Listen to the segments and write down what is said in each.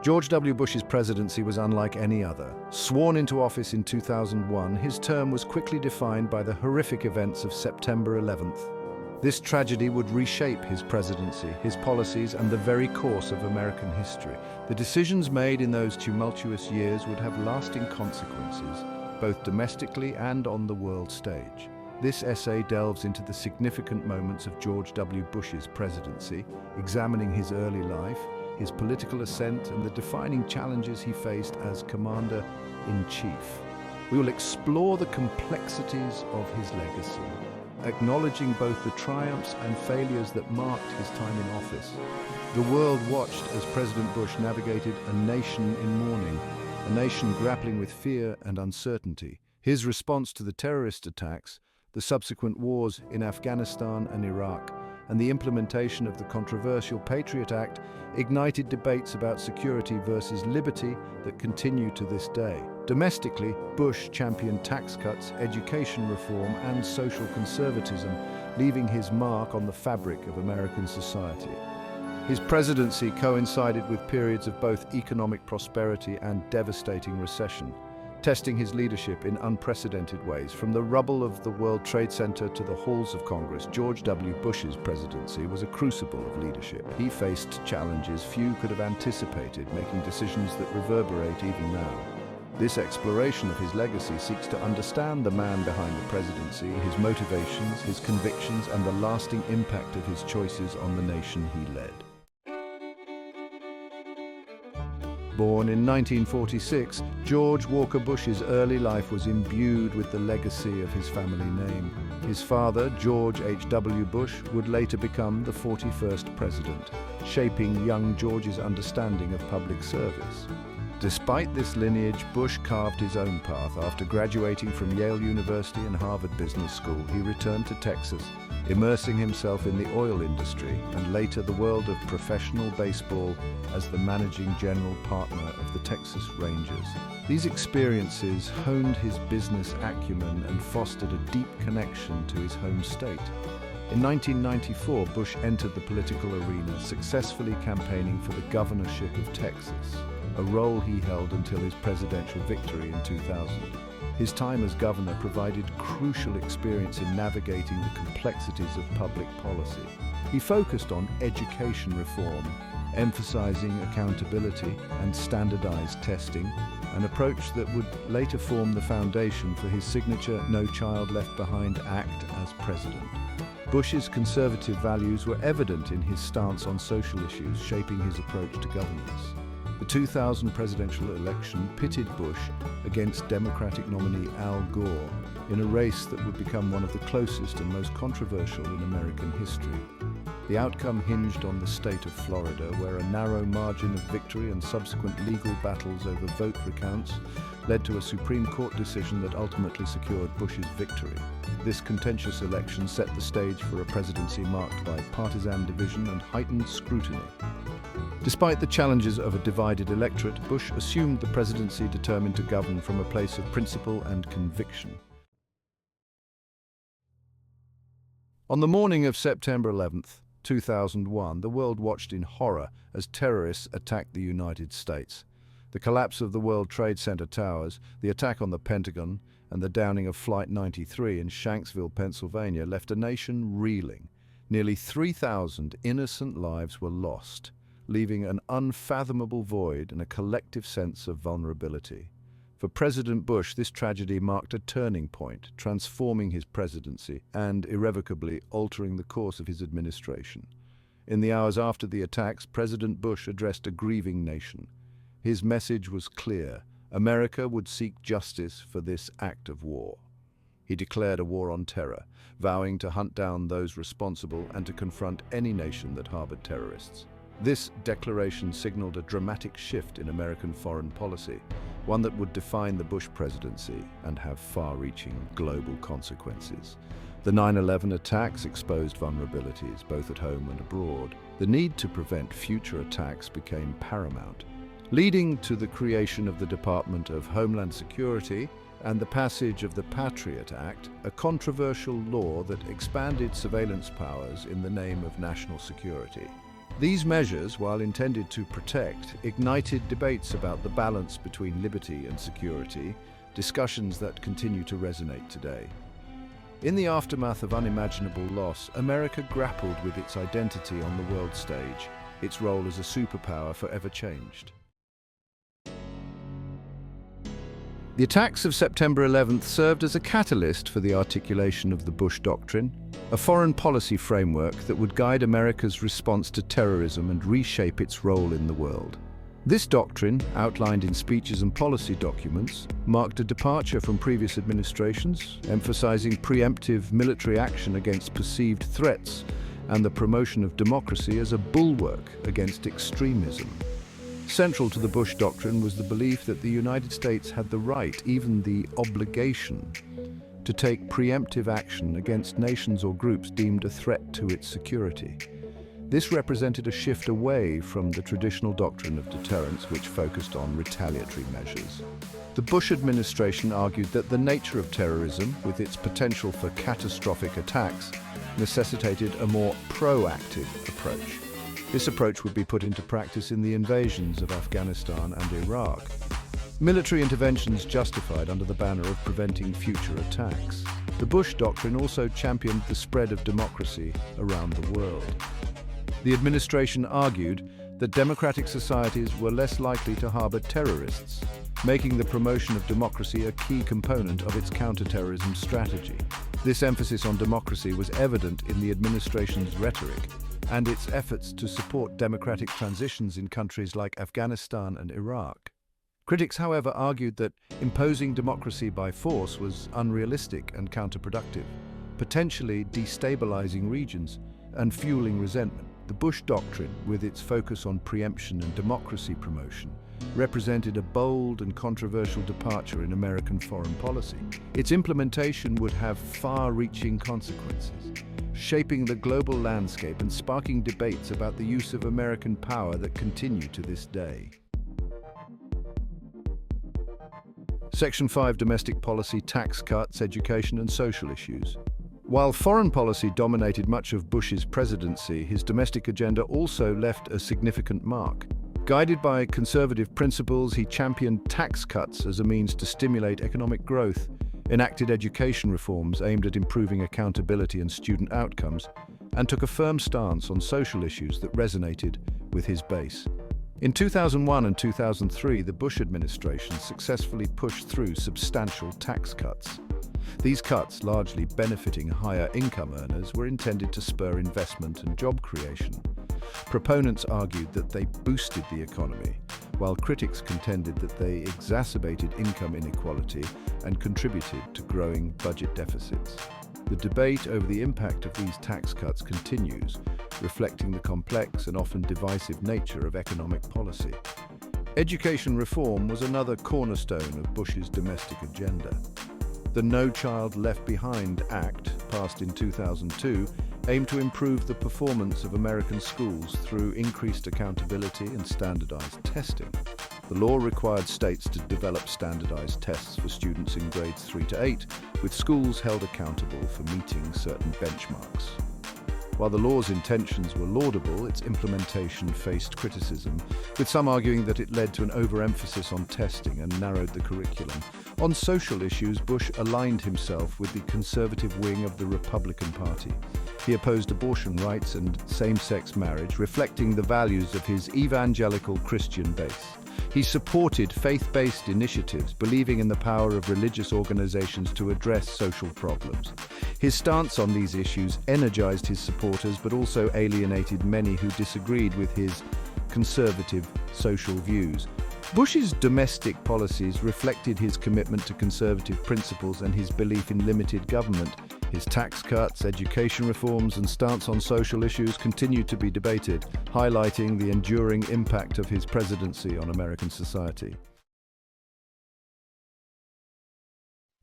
George W. Bush's presidency was unlike any other. Sworn into office in 2001, his term was quickly defined by the horrific events of September 11th. This tragedy would reshape his presidency, his policies, and the very course of American history. The decisions made in those tumultuous years would have lasting consequences, both domestically and on the world stage. This essay delves into the significant moments of George W. Bush's presidency, examining his early life, his political ascent, and the defining challenges he faced as Commander-in-Chief. We will explore the complexities of his legacy, acknowledging both the triumphs and failures that marked his time in office. The world watched as President Bush navigated a nation in mourning, a nation grappling with fear and uncertainty. His response to the terrorist attacks, the subsequent wars in Afghanistan and Iraq, and the implementation of the controversial Patriot Act ignited debates about security versus liberty that continue to this day. Domestically, Bush championed tax cuts, education reform, and social conservatism, leaving his mark on the fabric of American society. His presidency coincided with periods of both economic prosperity and devastating recession, testing his leadership in unprecedented ways. From the rubble of the World Trade Center to the halls of Congress, George W. Bush's presidency was a crucible of leadership. He faced challenges few could have anticipated, making decisions that reverberate even now. This exploration of his legacy seeks to understand the man behind the presidency, his motivations, his convictions, and the lasting impact of his choices on the nation he led. Born in 1946, George Walker Bush's early life was imbued with the legacy of his family name. His father, George H.W. Bush, would later become the 41st president, shaping young George's understanding of public service. Despite this lineage, Bush carved his own path. After graduating from Yale University and Harvard Business School, he returned to Texas, immersing himself in the oil industry and later the world of professional baseball as the managing general partner of the Texas Rangers. These experiences honed his business acumen and fostered a deep connection to his home state. In 1994, Bush entered the political arena, successfully campaigning for the governorship of Texas, a role he held until his presidential victory in 2000. His time as governor provided crucial experience in navigating the complexities of public policy. He focused on education reform, emphasizing accountability and standardized testing, an approach that would later form the foundation for his signature No Child Left Behind Act as president. Bush's conservative values were evident in his stance on social issues, shaping his approach to governance. The 2000 presidential election pitted Bush against Democratic nominee Al Gore in a race that would become one of the closest and most controversial in American history. The outcome hinged on the state of Florida, where a narrow margin of victory and subsequent legal battles over vote recounts led to a Supreme Court decision that ultimately secured Bush's victory. This contentious election set the stage for a presidency marked by partisan division and heightened scrutiny. Despite the challenges of a divided electorate, Bush assumed the presidency determined to govern from a place of principle and conviction. On the morning of September 11th, 2001, the world watched in horror as terrorists attacked the United States. The collapse of the World Trade Center towers, the attack on the Pentagon, and the downing of Flight 93 in Shanksville, Pennsylvania, left a nation reeling. Nearly 3,000 innocent lives were lost, leaving an unfathomable void and a collective sense of vulnerability. For President Bush, this tragedy marked a turning point, transforming his presidency and irrevocably altering the course of his administration. In the hours after the attacks, President Bush addressed a grieving nation. His message was clear: America would seek justice for this act of war. He declared a war on terror, vowing to hunt down those responsible and to confront any nation that harbored terrorists. This declaration signaled a dramatic shift in American foreign policy, one that would define the Bush presidency and have far-reaching global consequences. The 9/11 attacks exposed vulnerabilities, both at home and abroad. The need to prevent future attacks became paramount, leading to the creation of the Department of Homeland Security and the passage of the Patriot Act, a controversial law that expanded surveillance powers in the name of national security. These measures, while intended to protect, ignited debates about the balance between liberty and security, discussions that continue to resonate today. In the aftermath of unimaginable loss, America grappled with its identity on the world stage. Its role as a superpower forever changed. The attacks of September 11th served as a catalyst for the articulation of the Bush Doctrine, a foreign policy framework that would guide America's response to terrorism and reshape its role in the world. This doctrine, outlined in speeches and policy documents, marked a departure from previous administrations, emphasizing preemptive military action against perceived threats and the promotion of democracy as a bulwark against extremism. Central to the Bush Doctrine was the belief that the United States had the right, even the obligation, to take preemptive action against nations or groups deemed a threat to its security. This represented a shift away from the traditional doctrine of deterrence, which focused on retaliatory measures. The Bush administration argued that the nature of terrorism, with its potential for catastrophic attacks, necessitated a more proactive approach. This approach would be put into practice in the invasions of Afghanistan and Iraq. Military interventions justified under the banner of preventing future attacks. The Bush Doctrine also championed the spread of democracy around the world. The administration argued that democratic societies were less likely to harbor terrorists, making the promotion of democracy a key component of its counterterrorism strategy. This emphasis on democracy was evident in the administration's rhetoric and its efforts to support democratic transitions in countries like Afghanistan and Iraq. Critics, however, argued that imposing democracy by force was unrealistic and counterproductive, potentially destabilizing regions and fueling resentment. The Bush Doctrine, with its focus on preemption and democracy promotion, represented a bold and controversial departure in American foreign policy. Its implementation would have far-reaching consequences, shaping the global landscape and sparking debates about the use of American power that continue to this day. Section 5: Domestic Policy, Tax Cuts, Education and Social Issues. While foreign policy dominated much of Bush's presidency, his domestic agenda also left a significant mark. Guided by conservative principles, he championed tax cuts as a means to stimulate economic growth, enacted education reforms aimed at improving accountability and student outcomes, and took a firm stance on social issues that resonated with his base. In 2001 and 2003, the Bush administration successfully pushed through substantial tax cuts. These cuts, largely benefiting higher income earners, were intended to spur investment and job creation. Proponents argued that they boosted the economy, while critics contended that they exacerbated income inequality and contributed to growing budget deficits. The debate over the impact of these tax cuts continues, reflecting the complex and often divisive nature of economic policy. Education reform was another cornerstone of Bush's domestic agenda. The No Child Left Behind Act, passed in 2002, aimed to improve the performance of American schools through increased accountability and standardized testing. The law required states to develop standardized tests for students in grades 3 to 8, with schools held accountable for meeting certain benchmarks. While the law's intentions were laudable, its implementation faced criticism, with some arguing that it led to an overemphasis on testing and narrowed the curriculum. On social issues, Bush aligned himself with the conservative wing of the Republican Party. He opposed abortion rights and same-sex marriage, reflecting the values of his evangelical Christian base. He supported faith-based initiatives, believing in the power of religious organizations to address social problems. His stance on these issues energized his supporters, but also alienated many who disagreed with his conservative social views. Bush's domestic policies reflected his commitment to conservative principles and his belief in limited government. His tax cuts, education reforms, and stance on social issues continued to be debated, highlighting the enduring impact of his presidency on American society.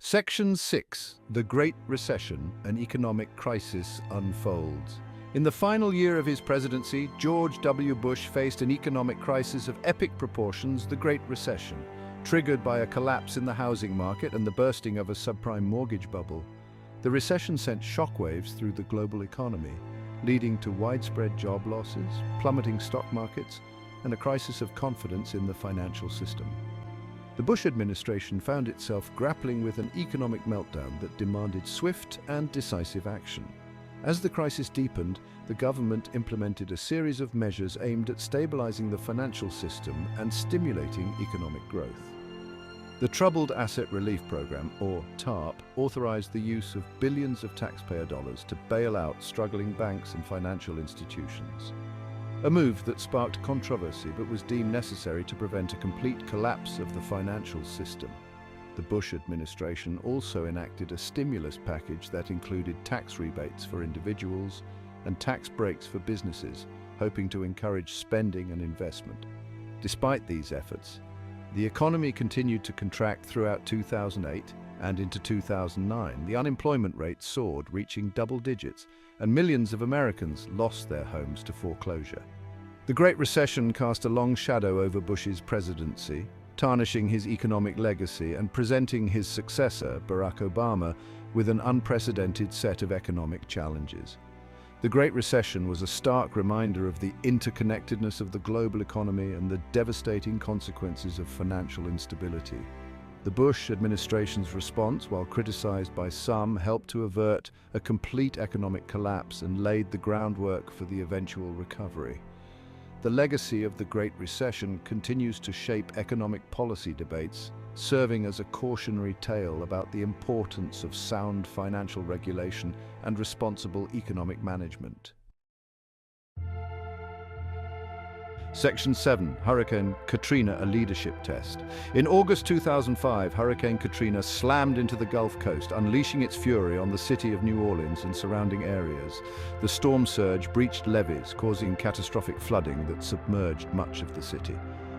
Section 6: The Great Recession, an Economic Crisis Unfolds. In the final year of his presidency, George W. Bush faced an economic crisis of epic proportions, the Great Recession, triggered by a collapse in the housing market and the bursting of a subprime mortgage bubble. The recession sent shockwaves through the global economy, leading to widespread job losses, plummeting stock markets, and a crisis of confidence in the financial system. The Bush administration found itself grappling with an economic meltdown that demanded swift and decisive action. As the crisis deepened, the government implemented a series of measures aimed at stabilizing the financial system and stimulating economic growth. The Troubled Asset Relief Program, or TARP, authorized the use of billions of taxpayer dollars to bail out struggling banks and financial institutions. A move that sparked controversy but was deemed necessary to prevent a complete collapse of the financial system. The Bush administration also enacted a stimulus package that included tax rebates for individuals and tax breaks for businesses, hoping to encourage spending and investment. Despite these efforts, the economy continued to contract throughout 2008 and into 2009. The unemployment rate soared, reaching double digits, and millions of Americans lost their homes to foreclosure. The Great Recession cast a long shadow over Bush's presidency, tarnishing his economic legacy and presenting his successor, Barack Obama, with an unprecedented set of economic challenges. The Great Recession was a stark reminder of the interconnectedness of the global economy and the devastating consequences of financial instability. The Bush administration's response, while criticized by some, helped to avert a complete economic collapse and laid the groundwork for the eventual recovery. The legacy of the Great Recession continues to shape economic policy debates, serving as a cautionary tale about the importance of sound financial regulation and responsible economic management. Section 7. Hurricane Katrina, a leadership test. In August 2005, Hurricane Katrina slammed into the Gulf Coast, unleashing its fury on the city of New Orleans and surrounding areas. The storm surge breached levees, causing catastrophic flooding that submerged much of the city.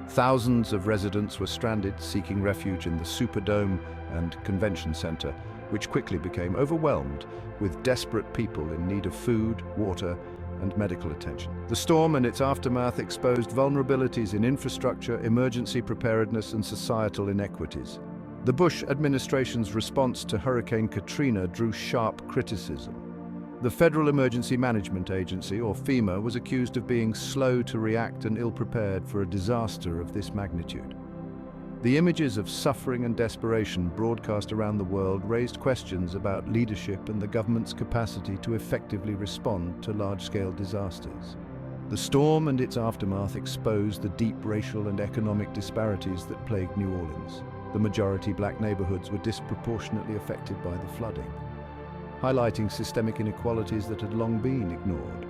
Thousands of residents were stranded, seeking refuge in the Superdome and Convention Center, which quickly became overwhelmed with desperate people in need of food, water, and medical attention. The storm and its aftermath exposed vulnerabilities in infrastructure, emergency preparedness, and societal inequities. The Bush administration's response to Hurricane Katrina drew sharp criticism. The Federal Emergency Management Agency, or FEMA, was accused of being slow to react and ill-prepared for a disaster of this magnitude. The images of suffering and desperation broadcast around the world raised questions about leadership and the government's capacity to effectively respond to large-scale disasters. The storm and its aftermath exposed the deep racial and economic disparities that plagued New Orleans. The majority black neighborhoods were disproportionately affected by the flooding, highlighting systemic inequalities that had long been ignored.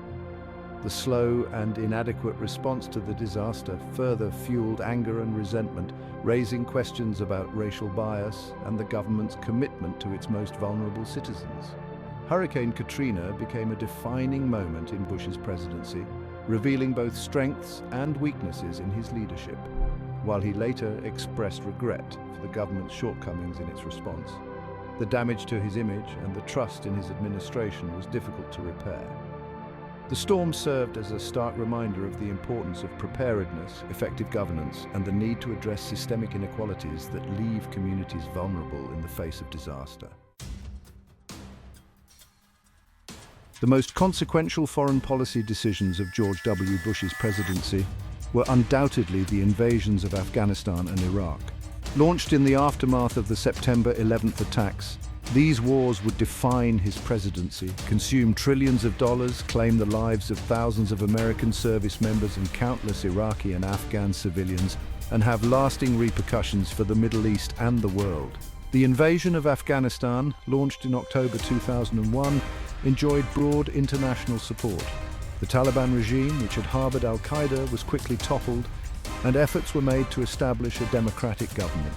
The slow and inadequate response to the disaster further fueled anger and resentment, raising questions about racial bias and the government's commitment to its most vulnerable citizens. Hurricane Katrina became a defining moment in Bush's presidency, revealing both strengths and weaknesses in his leadership, while he later expressed regret for the government's shortcomings in its response. The damage to his image and the trust in his administration was difficult to repair. The storm served as a stark reminder of the importance of preparedness, effective governance, and the need to address systemic inequalities that leave communities vulnerable in the face of disaster. The most consequential foreign policy decisions of George W. Bush's presidency were undoubtedly the invasions of Afghanistan and Iraq. Launched in the aftermath of the September 11th attacks, these wars would define his presidency, consume trillions of dollars, claim the lives of thousands of American service members and countless Iraqi and Afghan civilians, and have lasting repercussions for the Middle East and the world. The invasion of Afghanistan, launched in October 2001, enjoyed broad international support. The Taliban regime, which had harbored al-Qaeda, was quickly toppled, and efforts were made to establish a democratic government.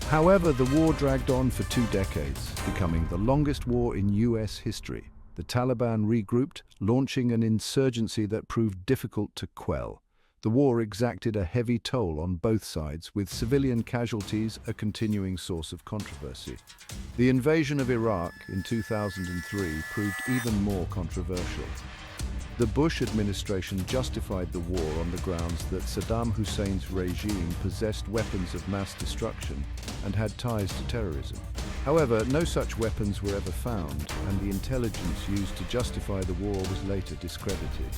However, the war dragged on for 2 decades, becoming the longest war in US history. The Taliban regrouped, launching an insurgency that proved difficult to quell. The war exacted a heavy toll on both sides, with civilian casualties a continuing source of controversy. The invasion of Iraq in 2003 proved even more controversial. The Bush administration justified the war on the grounds that Saddam Hussein's regime possessed weapons of mass destruction and had ties to terrorism. However, no such weapons were ever found, and the intelligence used to justify the war was later discredited.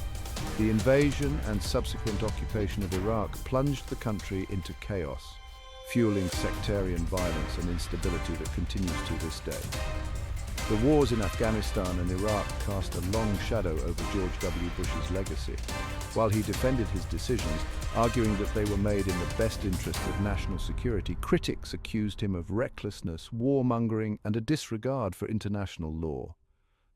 The invasion and subsequent occupation of Iraq plunged the country into chaos, fueling sectarian violence and instability that continues to this day. The wars in Afghanistan and Iraq cast a long shadow over George W. Bush's legacy. While he defended his decisions, arguing that they were made in the best interest of national security, critics accused him of recklessness, warmongering, and a disregard for international law.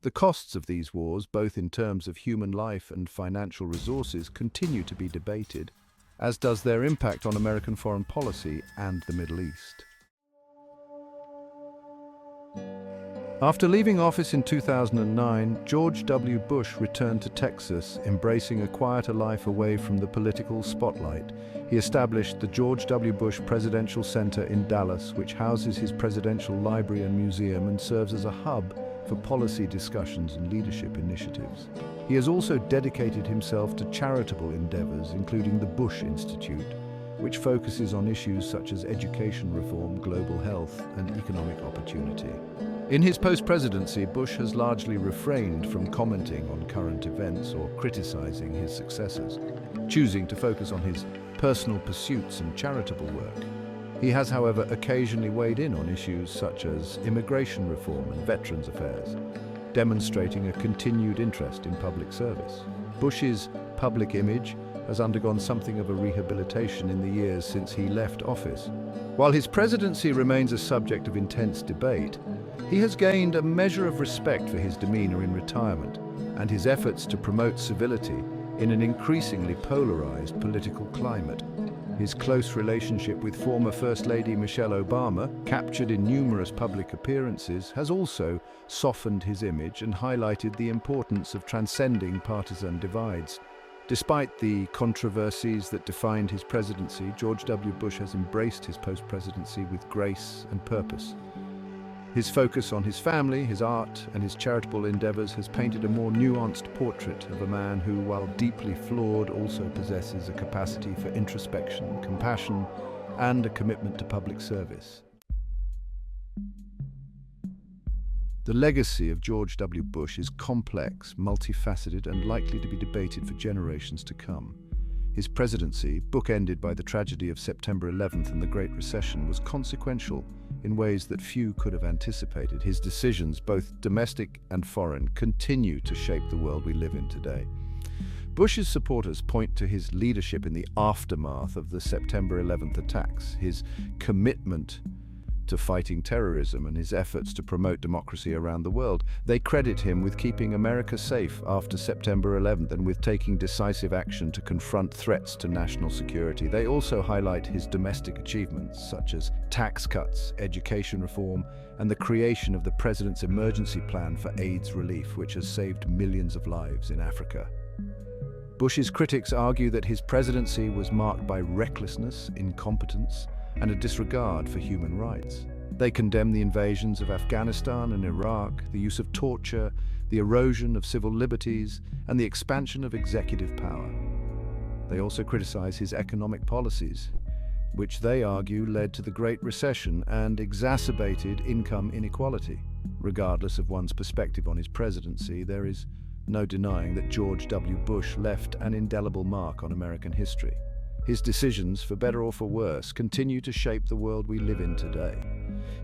The costs of these wars, both in terms of human life and financial resources, continue to be debated, as does their impact on American foreign policy and the Middle East. After leaving office in 2009, George W. Bush returned to Texas, embracing a quieter life away from the political spotlight. He established the George W. Bush Presidential Center in Dallas, which houses his presidential library and museum and serves as a hub for policy discussions and leadership initiatives. He has also dedicated himself to charitable endeavors, including the Bush Institute, which focuses on issues such as education reform, global health, and economic opportunity. In his post-presidency, Bush has largely refrained from commenting on current events or criticizing his successors, choosing to focus on his personal pursuits and charitable work. He has, however, occasionally weighed in on issues such as immigration reform and veterans affairs, demonstrating a continued interest in public service. Bush's public image has undergone something of a rehabilitation in the years since he left office. While his presidency remains a subject of intense debate, he has gained a measure of respect for his demeanor in retirement and his efforts to promote civility in an increasingly polarized political climate. His close relationship with former First Lady Michelle Obama, captured in numerous public appearances, has also softened his image and highlighted the importance of transcending partisan divides. Despite the controversies that defined his presidency, George W. Bush has embraced his post-presidency with grace and purpose. His focus on his family, his art, and his charitable endeavors has painted a more nuanced portrait of a man who, while deeply flawed, also possesses a capacity for introspection, compassion, and a commitment to public service. The legacy of George W. Bush is complex, multifaceted, and likely to be debated for generations to come. His presidency, bookended by the tragedy of September 11th and the Great Recession, was consequential in ways that few could have anticipated. His decisions, both domestic and foreign, continue to shape the world we live in today. Bush's supporters point to his leadership in the aftermath of the September 11th attacks, his commitment to fighting terrorism, and his efforts to promote democracy around the world. They credit him with keeping America safe after September 11th and with taking decisive action to confront threats to national security. They also highlight his domestic achievements, such as tax cuts, education reform, and the creation of the President's Emergency Plan for AIDS relief, which has saved millions of lives in Africa. Bush's critics argue that his presidency was marked by recklessness, incompetence, and a disregard for human rights. They condemn the invasions of Afghanistan and Iraq, the use of torture, the erosion of civil liberties, and the expansion of executive power. They also criticize his economic policies, which they argue led to the Great Recession and exacerbated income inequality. Regardless of one's perspective on his presidency, there is no denying that George W. Bush left an indelible mark on American history. His decisions, for better or for worse, continue to shape the world we live in today.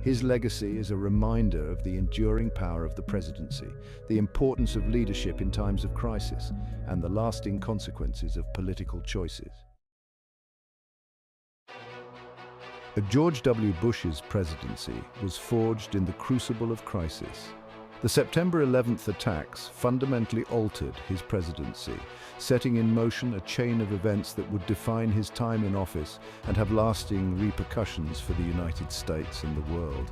His legacy is a reminder of the enduring power of the presidency, the importance of leadership in times of crisis, and the lasting consequences of political choices. George W. Bush's presidency was forged in the crucible of crisis. The September 11th attacks fundamentally altered his presidency, setting in motion a chain of events that would define his time in office and have lasting repercussions for the United States and the world.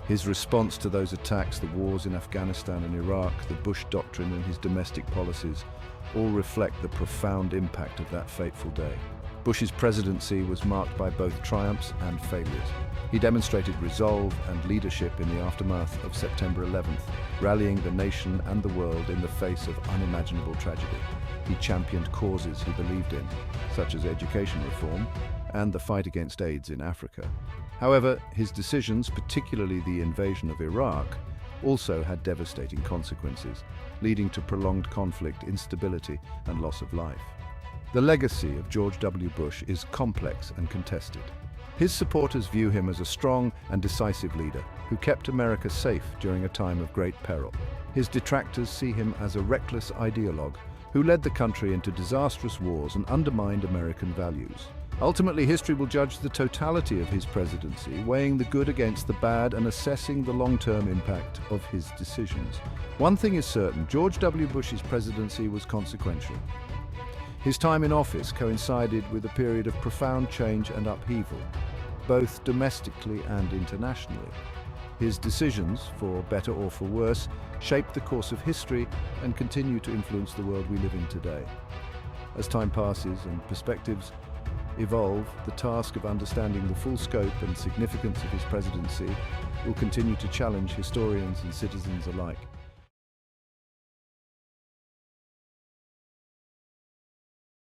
His response to those attacks, the wars in Afghanistan and Iraq, the Bush Doctrine, and his domestic policies all reflect the profound impact of that fateful day. Bush's presidency was marked by both triumphs and failures. He demonstrated resolve and leadership in the aftermath of September 11th, rallying the nation and the world in the face of unimaginable tragedy. He championed causes he believed in, such as education reform and the fight against AIDS in Africa. However, his decisions, particularly the invasion of Iraq, also had devastating consequences, leading to prolonged conflict, instability, and loss of life. The legacy of George W. Bush is complex and contested. His supporters view him as a strong and decisive leader who kept America safe during a time of great peril. His detractors see him as a reckless ideologue who led the country into disastrous wars and undermined American values. Ultimately, history will judge the totality of his presidency, weighing the good against the bad and assessing the long-term impact of his decisions. One thing is certain, George W. Bush's presidency was consequential. His time in office coincided with a period of profound change and upheaval, both domestically and internationally. His decisions, for better or for worse, shaped the course of history and continue to influence the world we live in today. As time passes and perspectives evolve, the task of understanding the full scope and significance of his presidency will continue to challenge historians and citizens alike.